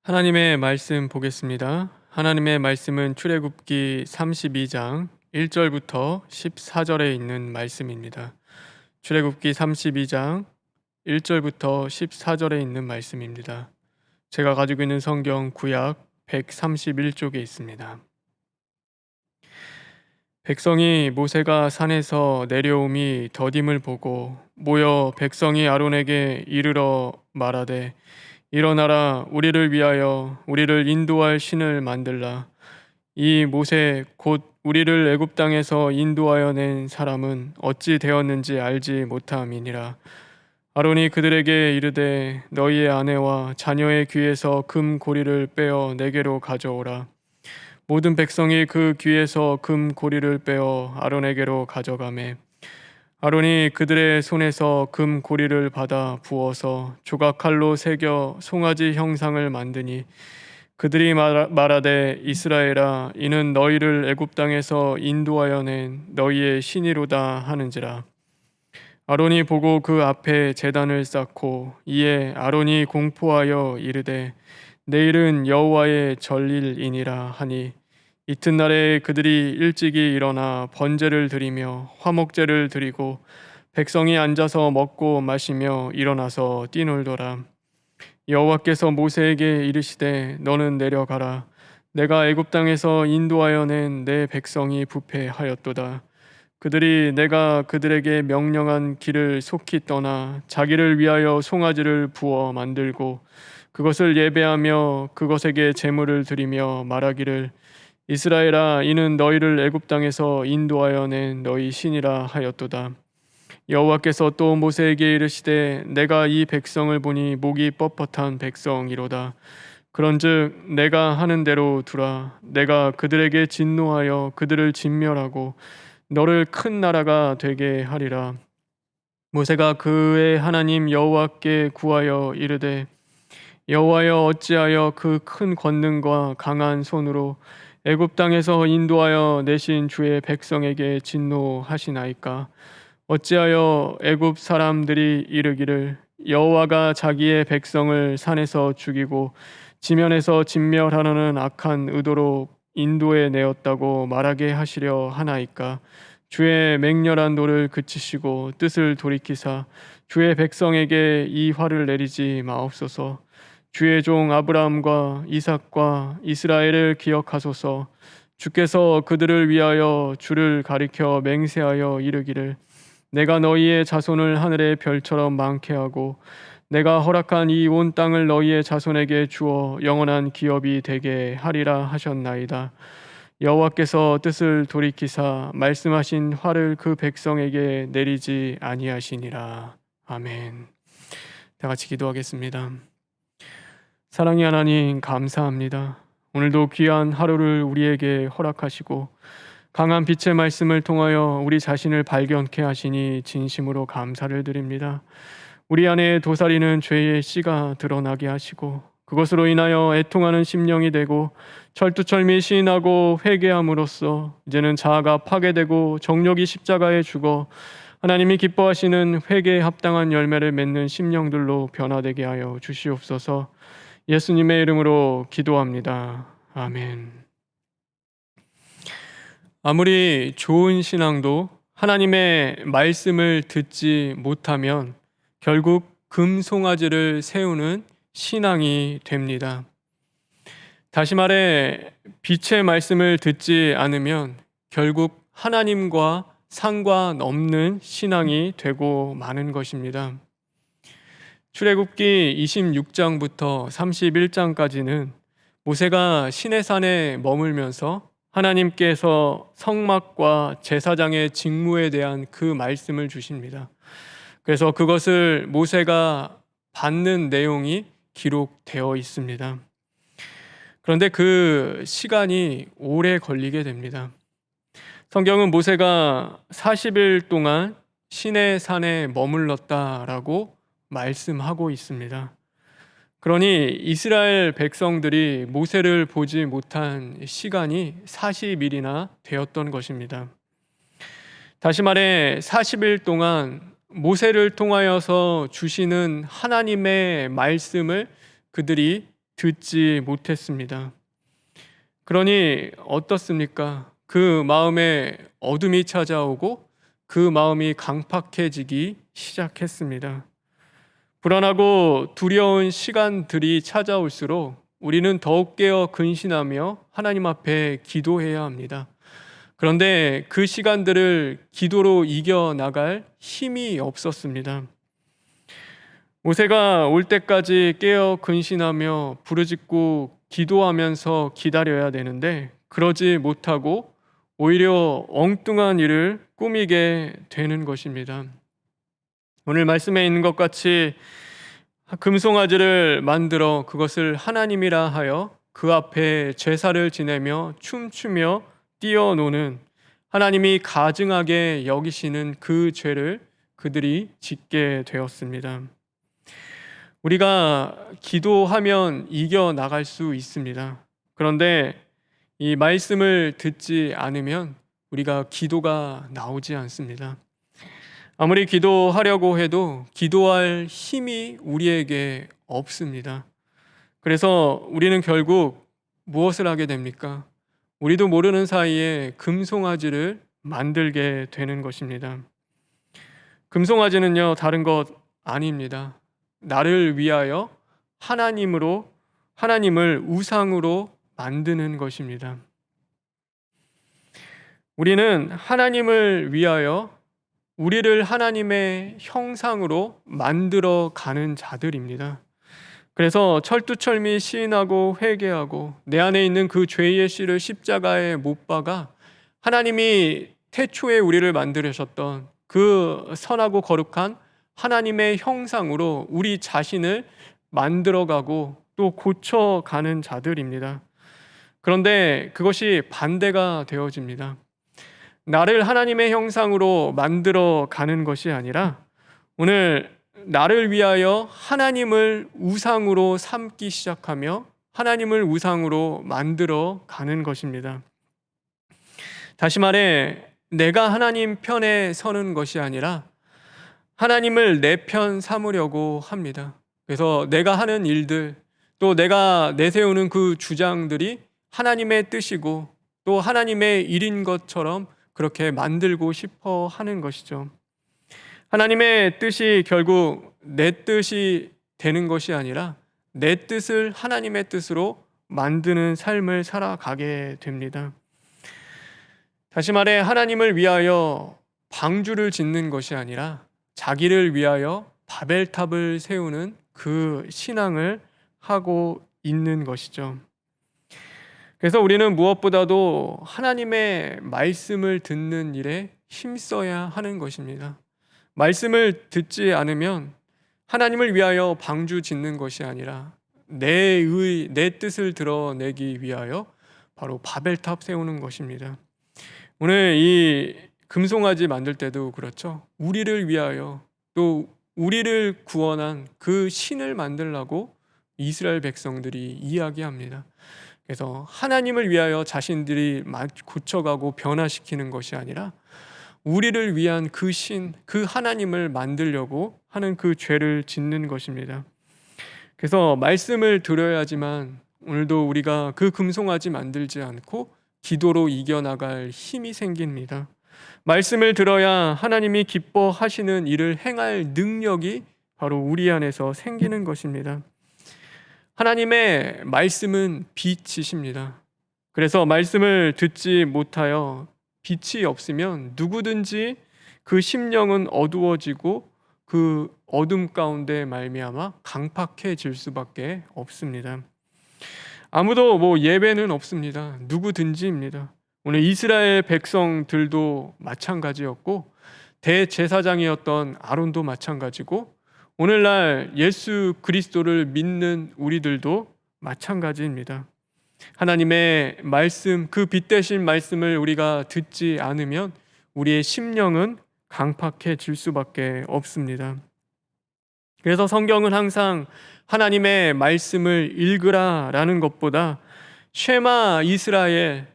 하나님의 말씀 보겠습니다. 하나님의 말씀은 출애굽기 32장 1절부터 14절에 있는 말씀입니다. 출애굽기 32장 1절부터 14절에 있는 말씀입니다. 제가 가지고 있는 성경 구약 131쪽에 있습니다. 백성이 모세가 산에서 내려옴이 더딤을 보고 모여 백성이 아론에게 이르러 말하되 일어나라, 우리를 위하여 우리를 인도할 신을 만들라. 이 모세 곧 우리를 애굽 땅에서 인도하여 낸 사람은 어찌 되었는지 알지 못함이니라. 아론이 그들에게 이르되 너희의 아내와 자녀의 귀에서 금 고리를 빼어 내게로 가져오라. 모든 백성이 그 귀에서 금 고리를 빼어 아론에게로 가져가매 아론이 그들의 손에서 금 고리를 받아 부어서 조각칼로 새겨 송아지 형상을 만드니 그들이 말하되 이스라엘아 이는 너희를 애굽 땅에서 인도하여 낸 너희의 신이로다 하는지라. 아론이 보고 그 앞에 제단을 쌓고 이에 아론이 공포하여 이르되 내일은 여호와의 절일이니라 하니 이튿날에 그들이 일찍이 일어나 번제를 드리며 화목제를 드리고 백성이 앉아서 먹고 마시며 일어나서 뛰놀더라. 여호와께서 모세에게 이르시되 너는 내려가라. 내가 애굽 땅에서 인도하여 낸 내 백성이 부패하였도다. 그들이 내가 그들에게 명령한 길을 속히 떠나 자기를 위하여 송아지를 부어 만들고 그것을 예배하며 그것에게 제물을 드리며 말하기를 이스라엘아 이는 너희를 애굽 땅에서 인도하여 낸 너희 신이라 하였도다. 여호와께서 또 모세에게 이르시되 내가 이 백성을 보니 목이 뻣뻣한 백성이로다. 그런즉 내가 하는 대로 두라. 내가 그들에게 진노하여 그들을 진멸하고 너를 큰 나라가 되게 하리라. 모세가 그의 하나님 여호와께 구하여 이르되 여호와여 어찌하여 그 큰 권능과 강한 손으로 애굽 땅에서 인도하여 내신 주의 백성에게 진노하시나이까. 어찌하여 애굽 사람들이 이르기를 여호와가 자기의 백성을 산에서 죽이고 지면에서 진멸하려는 악한 의도로 인도해 내었다고 말하게 하시려 하나이까. 주의 맹렬한 노를 그치시고 뜻을 돌이키사 주의 백성에게 이 화를 내리지 마옵소서. 주의 종 아브라함과 이삭과 이스라엘을 기억하소서. 주께서 그들을 위하여 주를 가리켜 맹세하여 이르기를 내가 너희의 자손을 하늘의 별처럼 많게 하고 내가 허락한 이 온 땅을 너희의 자손에게 주어 영원한 기업이 되게 하리라 하셨나이다. 여호와께서 뜻을 돌이키사 말씀하신 화를 그 백성에게 내리지 아니하시니라. 아멘. 다 같이 기도하겠습니다. 사랑의 하나님 감사합니다. 오늘도 귀한 하루를 우리에게 허락하시고 강한 빛의 말씀을 통하여 우리 자신을 발견케 하시니 진심으로 감사를 드립니다. 우리 안에 도사리는 죄의 씨가 드러나게 하시고 그것으로 인하여 애통하는 심령이 되고 철두철미 시인하고 회개함으로써 이제는 자아가 파괴되고 정욕이 십자가에 죽어 하나님이 기뻐하시는 회개에 합당한 열매를 맺는 심령들로 변화되게 하여 주시옵소서. 예수님의 이름으로 기도합니다. 아멘. 아무리 좋은 신앙도 하나님의 말씀을 듣지 못하면 결국 금송아지를 세우는 신앙이 됩니다. 다시 말해 빛의 말씀을 듣지 않으면 결국 하나님과 상관없는 신앙이 되고 마는 것입니다. 출애굽기 26장부터 31장까지는 모세가 시내산에 머물면서 하나님께서 성막과 제사장의 직무에 대한 그 말씀을 주십니다. 그래서 그것을 모세가 받는 내용이 기록되어 있습니다. 그런데 그 시간이 오래 걸리게 됩니다. 성경은 모세가 40일 동안 시내산에 머물렀다라고 말씀하고 있습니다. 그러니 이스라엘 백성들이 모세를 보지 못한 시간이 40일이나 되었던 것입니다. 다시 말해 40일 동안 모세를 통하여서 주시는 하나님의 말씀을 그들이 듣지 못했습니다. 그러니 어떻습니까? 그 마음에 어둠이 찾아오고 그 마음이 강팍해지기 시작했습니다. 불안하고 두려운 시간들이 찾아올수록 우리는 더욱 깨어 근신하며 하나님 앞에 기도해야 합니다. 그런데 그 시간들을 기도로 이겨나갈 힘이 없었습니다. 모세가 올 때까지 깨어 근신하며 부르짖고 기도하면서 기다려야 되는데 그러지 못하고 오히려 엉뚱한 일을 꾸미게 되는 것입니다. 오늘 말씀에 있는 것 같이 금송아지를 만들어 그것을 하나님이라 하여 그 앞에 제사를 지내며 춤추며 뛰어노는, 하나님이 가증하게 여기시는 그 죄를 그들이 짓게 되었습니다. 우리가 기도하면 이겨나갈 수 있습니다. 그런데 이 말씀을 듣지 않으면 우리가 기도가 나오지 않습니다. 아무리 기도하려고 해도 기도할 힘이 우리에게 없습니다. 그래서 우리는 결국 무엇을 하게 됩니까? 우리도 모르는 사이에 금송아지를 만들게 되는 것입니다. 금송아지는요, 다른 것 아닙니다. 나를 위하여 하나님을 우상으로 만드는 것입니다. 우리는 하나님을 위하여 우리를 하나님의 형상으로 만들어 가는 자들입니다. 그래서 철두철미 시인하고 회개하고 내 안에 있는 그 죄의 씨를 십자가에 못 박아 하나님이 태초에 우리를 만드셨던 그 선하고 거룩한 하나님의 형상으로 우리 자신을 만들어가고 또 고쳐가는 자들입니다. 그런데 그것이 반대가 되어집니다. 나를 하나님의 형상으로 만들어 가는 것이 아니라 오늘 나를 위하여 하나님을 우상으로 삼기 시작하며 하나님을 우상으로 만들어 가는 것입니다. 다시 말해, 내가 하나님 편에 서는 것이 아니라 하나님을 내 편 삼으려고 합니다. 그래서 내가 하는 일들, 또 내가 내세우는 그 주장들이 하나님의 뜻이고 또 하나님의 일인 것처럼 그렇게 만들고 싶어 하는 것이죠. 하나님의 뜻이 결국 내 뜻이 되는 것이 아니라 내 뜻을 하나님의 뜻으로 만드는 삶을 살아가게 됩니다. 다시 말해, 하나님을 위하여 방주를 짓는 것이 아니라 자기를 위하여 바벨탑을 세우는 그 신앙을 하고 있는 것이죠. 그래서 우리는 무엇보다도 하나님의 말씀을 듣는 일에 힘써야 하는 것입니다. 말씀을 듣지 않으면 하나님을 위하여 방주 짓는 것이 아니라 내 뜻을 드러내기 위하여 바로 바벨탑 세우는 것입니다. 오늘 이 금송아지 만들 때도 그렇죠. 우리를 위하여 또 우리를 구원한 그 신을 만들라고 이스라엘 백성들이 이야기합니다. 그래서 하나님을 위하여 자신들이 고쳐가고 변화시키는 것이 아니라 우리를 위한 그 신, 그 하나님을 만들려고 하는 그 죄를 짓는 것입니다. 그래서 말씀을 들어야지만 오늘도 우리가 그 금송아지 만들지 않고 기도로 이겨나갈 힘이 생깁니다. 말씀을 들어야 하나님이 기뻐하시는 일을 행할 능력이 바로 우리 안에서 생기는 것입니다. 하나님의 말씀은 빛이십니다. 그래서 말씀을 듣지 못하여 빛이 없으면 누구든지 그 심령은 어두워지고 그 어둠 가운데 말미암아 강팍해질 수밖에 없습니다. 아무도 예배는 없습니다. 누구든지입니다. 오늘 이스라엘 백성들도 마찬가지였고 대제사장이었던 아론도 마찬가지고 오늘날 예수 그리스도를 믿는 우리들도 마찬가지입니다. 하나님의 말씀, 그 빛 대신 말씀을 우리가 듣지 않으면 우리의 심령은 강팍해질 수밖에 없습니다. 그래서 성경은 항상 하나님의 말씀을 읽으라라는 것보다 쉐마 이스라엘,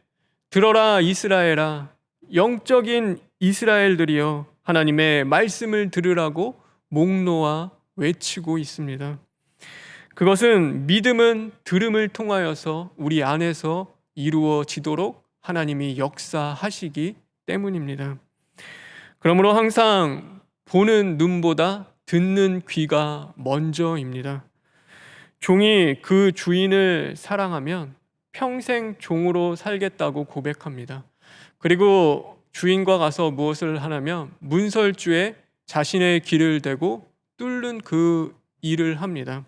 들어라 이스라엘아, 영적인 이스라엘들이여 하나님의 말씀을 들으라고 목 놓아 외치고 있습니다. 그것은 믿음은 들음을 통하여서 우리 안에서 이루어지도록 하나님이 역사하시기 때문입니다. 그러므로 항상 보는 눈보다 듣는 귀가 먼저입니다. 종이 그 주인을 사랑하면 평생 종으로 살겠다고 고백합니다. 그리고 주인과 가서 무엇을 하냐면 문설주에 자신의 귀를 대고 뚫는 그 일을 합니다.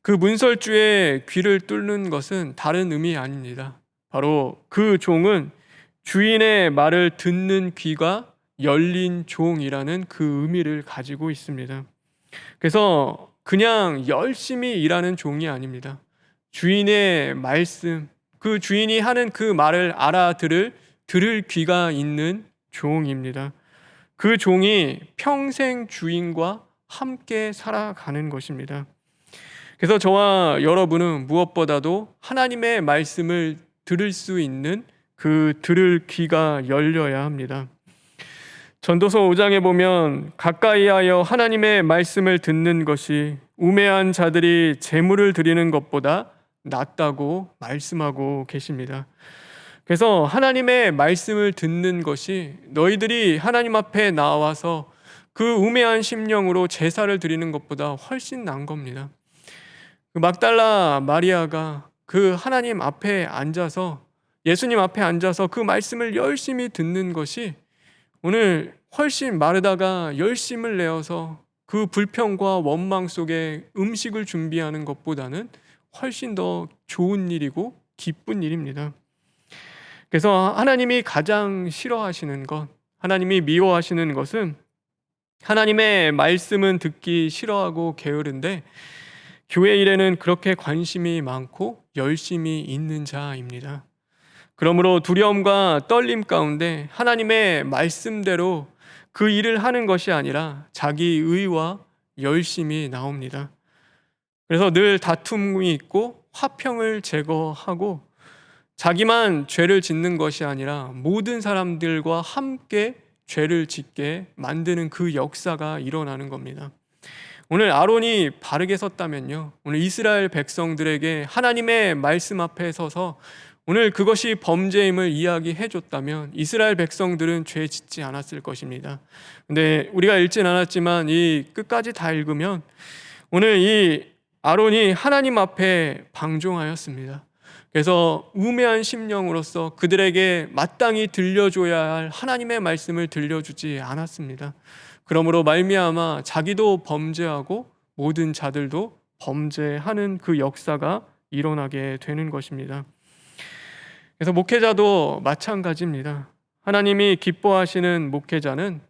그 문설주에 귀를 뚫는 것은 다른 의미 아닙니다. 바로 그 종은 주인의 말을 듣는 귀가 열린 종이라는 그 의미를 가지고 있습니다. 그래서 그냥 열심히 일하는 종이 아닙니다. 주인의 말씀, 그 주인이 하는 그 말을 들을 귀가 있는 종입니다. 그 종이 평생 주인과 함께 살아가는 것입니다. 그래서 저와 여러분은 무엇보다도 하나님의 말씀을 들을 수 있는 그 들을 귀가 열려야 합니다. 전도서 5장에 보면 가까이 하여 하나님의 말씀을 듣는 것이 우매한 자들이 제물을 드리는 것보다 낫다고 말씀하고 계십니다. 그래서 하나님의 말씀을 듣는 것이 너희들이 하나님 앞에 나와서 그 우매한 심령으로 제사를 드리는 것보다 훨씬 나은 겁니다. 그 막달라 마리아가 그 하나님 앞에 앉아서 예수님 앞에 앉아서 그 말씀을 열심히 듣는 것이 오늘 훨씬 마르다가 열심을 내어서 그 불평과 원망 속에 음식을 준비하는 것보다는 훨씬 더 좋은 일이고 기쁜 일입니다. 그래서 하나님이 가장 싫어하시는 것, 하나님이 미워하시는 것은 하나님의 말씀은 듣기 싫어하고 게으른데 교회 일에는 그렇게 관심이 많고 열심히 있는 자입니다. 그러므로 두려움과 떨림 가운데 하나님의 말씀대로 그 일을 하는 것이 아니라 자기 의와 열심이 나옵니다. 그래서 늘 다툼이 있고 화평을 제거하고 자기만 죄를 짓는 것이 아니라 모든 사람들과 함께 죄를 짓게 만드는 그 역사가 일어나는 겁니다. 오늘 아론이 바르게 섰다면요, 오늘 이스라엘 백성들에게 하나님의 말씀 앞에 서서 오늘 그것이 범죄임을 이야기해 줬다면 이스라엘 백성들은 죄 짓지 않았을 것입니다. 근데 우리가 읽진 않았지만 이 끝까지 다 읽으면 오늘 이 아론이 하나님 앞에 방종하였습니다. 그래서 우매한 심령으로서 그들에게 마땅히 들려줘야 할 하나님의 말씀을 들려주지 않았습니다. 그러므로 말미암아 자기도 범죄하고 모든 자들도 범죄하는 그 역사가 일어나게 되는 것입니다. 그래서 목회자도 마찬가지입니다. 하나님이 기뻐하시는 목회자는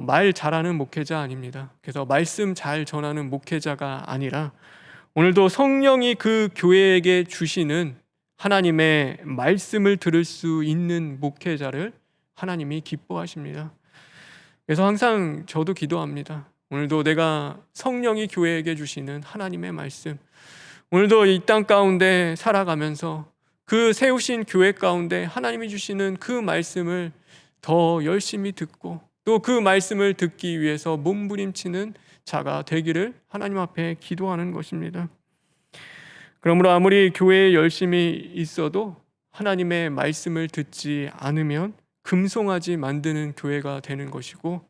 말 잘하는 목회자 아닙니다. 그래서 말씀 잘 전하는 목회자가 아니라 오늘도 성령이 그 교회에게 주시는 하나님의 말씀을 들을 수 있는 목회자를 하나님이 기뻐하십니다. 그래서 항상 저도 기도합니다. 오늘도 내가 성령이 교회에게 주시는 하나님의 말씀, 오늘도 이 땅 가운데 살아가면서 그 세우신 교회 가운데 하나님이 주시는 그 말씀을 더 열심히 듣고 또 그 말씀을 듣기 위해서 몸부림치는 자가 되기를 하나님 앞에 기도하는 것입니다. 그러므로 아무리 교회에 열심히 있어도 하나님의 말씀을 듣지 않으면 금송아지 만드는 교회가 되는 것이고,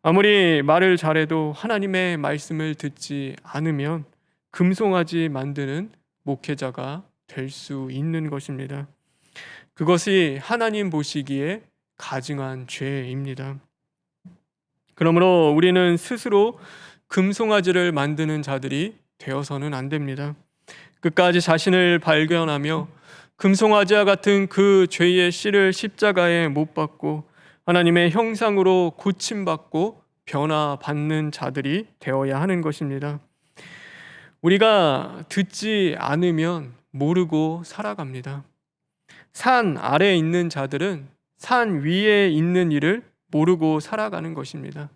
아무리 말을 잘해도 하나님의 말씀을 듣지 않으면 금송아지 만드는 목회자가 될 수 있는 것입니다. 그것이 하나님 보시기에 가증한 죄입니다. 그러므로 우리는 스스로 금송아지를 만드는 자들이 되어서는 안 됩니다. 끝까지 자신을 발견하며 금송아지와 같은 그 죄의 씨를 십자가에 못 박고 하나님의 형상으로 고침받고 변화받는 자들이 되어야 하는 것입니다. 우리가 듣지 않으면 모르고 살아갑니다. 산 아래에 있는 자들은 산 위에 있는 일을 모르고 살아가는 것입니다.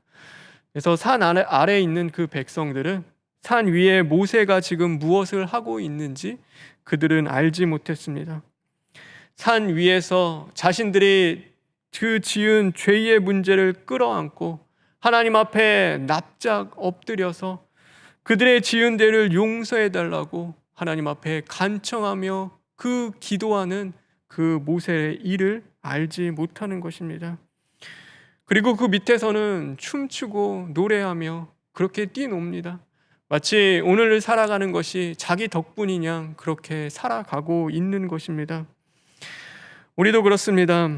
그래서 산 아래에 있는 그 백성들은 산 위에 모세가 지금 무엇을 하고 있는지 그들은 알지 못했습니다. 산 위에서 자신들이 그 지은 죄의 문제를 끌어안고 하나님 앞에 납작 엎드려서 그들의 지은 죄를 용서해 달라고 하나님 앞에 간청하며 그 기도하는 그 모세의 일을 알지 못하는 것입니다. 그리고 그 밑에서는 춤추고 노래하며 그렇게 뛰놉니다. 마치 오늘을 살아가는 것이 자기 덕분이냐 그렇게 살아가고 있는 것입니다. 우리도 그렇습니다.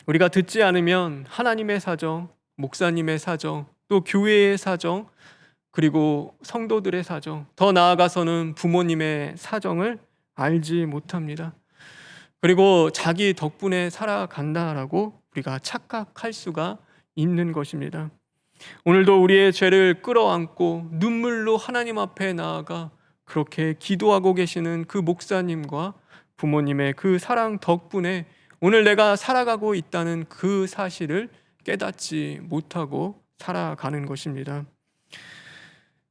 우리가 듣지 않으면 하나님의 사정, 목사님의 사정, 또 교회의 사정, 그리고 성도들의 사정, 더 나아가서는 부모님의 사정을 알지 못합니다. 그리고 자기 덕분에 살아간다라고 우리가 착각할 수가 있는 것입니다. 오늘도 우리의 죄를 끌어안고 눈물로 하나님 앞에 나아가 그렇게 기도하고 계시는 그 목사님과 부모님의 그 사랑 덕분에 오늘 내가 살아가고 있다는 그 사실을 깨닫지 못하고 살아가는 것입니다.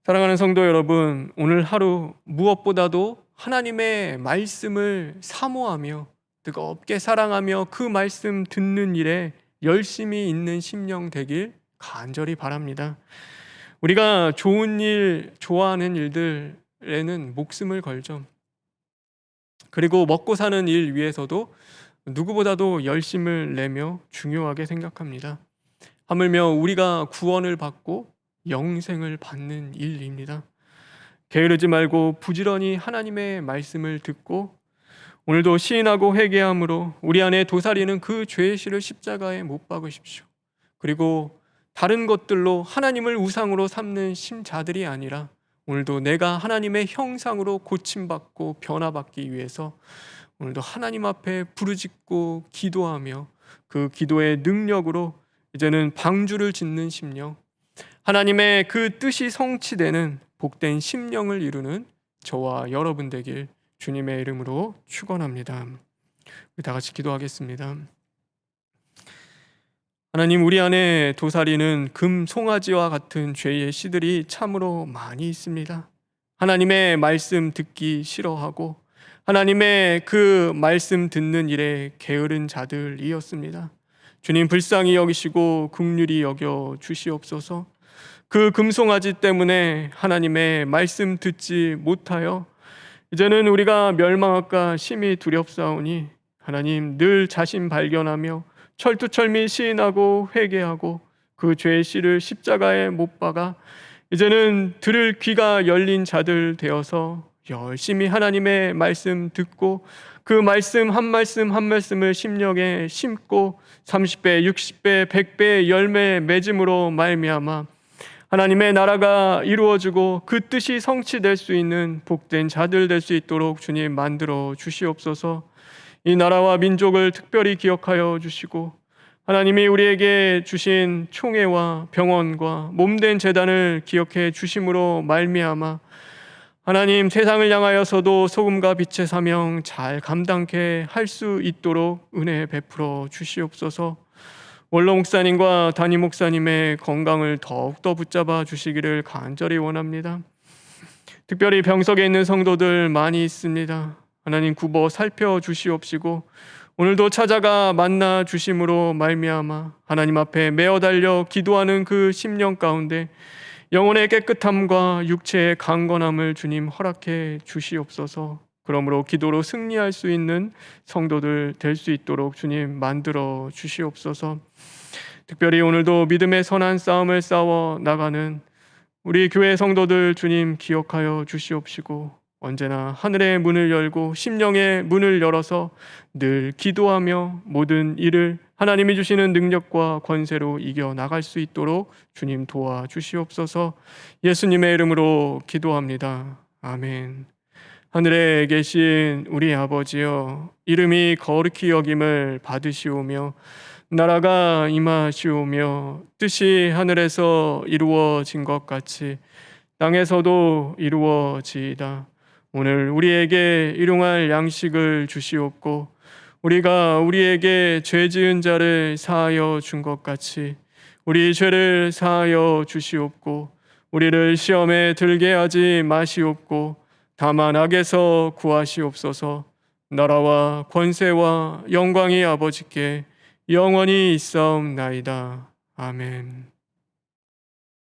사랑하는 성도 여러분, 오늘 하루 무엇보다도 하나님의 말씀을 사모하며 뜨겁게 사랑하며 그 말씀 듣는 일에 열심히 있는 심령 되길 간절히 바랍니다. 우리가 좋은 일, 좋아하는 일들에는 목숨을 걸죠. 그리고 먹고 사는 일 위해서도 누구보다도 열심을 내며 중요하게 생각합니다. 하물며 우리가 구원을 받고 영생을 받는 일입니다. 게으르지 말고 부지런히 하나님의 말씀을 듣고 오늘도 시인하고 회개함으로 우리 안에 도사리는 그 죄의 실을 십자가에 못 박으십시오. 그리고 다른 것들로 하나님을 우상으로 삼는 심자들이 아니라 오늘도 내가 하나님의 형상으로 고침받고 변화받기 위해서 오늘도 하나님 앞에 부르짖고 기도하며 그 기도의 능력으로 이제는 방주를 짓는 심령, 하나님의 그 뜻이 성취되는 복된 심령을 이루는 저와 여러분 되길 주님의 이름으로 축원합니다. 우리 다 같이 기도하겠습니다. 하나님, 우리 안에 도사리는 금 송아지와 같은 죄의 씨들이 참으로 많이 있습니다. 하나님의 말씀 듣기 싫어하고 하나님의 그 말씀 듣는 일에 게으른 자들이었습니다. 주님, 불쌍히 여기시고 긍휼히 여겨 주시옵소서. 그 금송아지 때문에 하나님의 말씀 듣지 못하여 이제는 우리가 멸망할까 심히 두렵사오니 하나님, 늘 자신 발견하며 철두철미 시인하고 회개하고 그 죄의 씨를 십자가에 못 박아 이제는 들을 귀가 열린 자들 되어서 열심히 하나님의 말씀 듣고 그 말씀 한 말씀을 심령에 심고 30배, 60배, 100배의 열매 맺음으로 말미암아 하나님의 나라가 이루어지고 그 뜻이 성취될 수 있는 복된 자들 될 수 있도록 주님 만들어 주시옵소서. 이 나라와 민족을 특별히 기억하여 주시고 하나님이 우리에게 주신 총회와 병원과 몸된 재단을 기억해 주심으로 말미암아 하나님, 세상을 향하여서도 소금과 빛의 사명 잘 감당케 할 수 있도록 은혜 베풀어 주시옵소서. 원로 목사님과 담임 목사님의 건강을 더욱더 붙잡아 주시기를 간절히 원합니다. 특별히 병석에 있는 성도들 많이 있습니다. 하나님, 굽어 살펴주시옵시고 오늘도 찾아가 만나 주심으로 말미암아 하나님 앞에 메어 달려 기도하는 그 심령 가운데 영혼의 깨끗함과 육체의 강건함을 주님 허락해 주시옵소서. 그러므로 기도로 승리할 수 있는 성도들 될 수 있도록 주님 만들어 주시옵소서. 특별히 오늘도 믿음의 선한 싸움을 싸워 나가는 우리 교회 성도들 주님 기억하여 주시옵시고 언제나 하늘의 문을 열고 심령의 문을 열어서 늘 기도하며 모든 일을 하나님이 주시는 능력과 권세로 이겨 나갈 수 있도록 주님 도와주시옵소서. 예수님의 이름으로 기도합니다. 아멘. 하늘에 계신 우리 아버지여, 이름이 거룩히 여김을 받으시오며 나라가 임하시오며 뜻이 하늘에서 이루어진 것 같이 땅에서도 이루어지이다. 오늘 우리에게 일용할 양식을 주시옵고 우리가 우리에게 죄 지은 자를 사하여 준 것 같이 우리 죄를 사하여 주시옵고 우리를 시험에 들게 하지 마시옵고 다만 악에서 구하시옵소서. 나라와 권세와 영광이 아버지께 영원히 있사옵나이다. 아멘.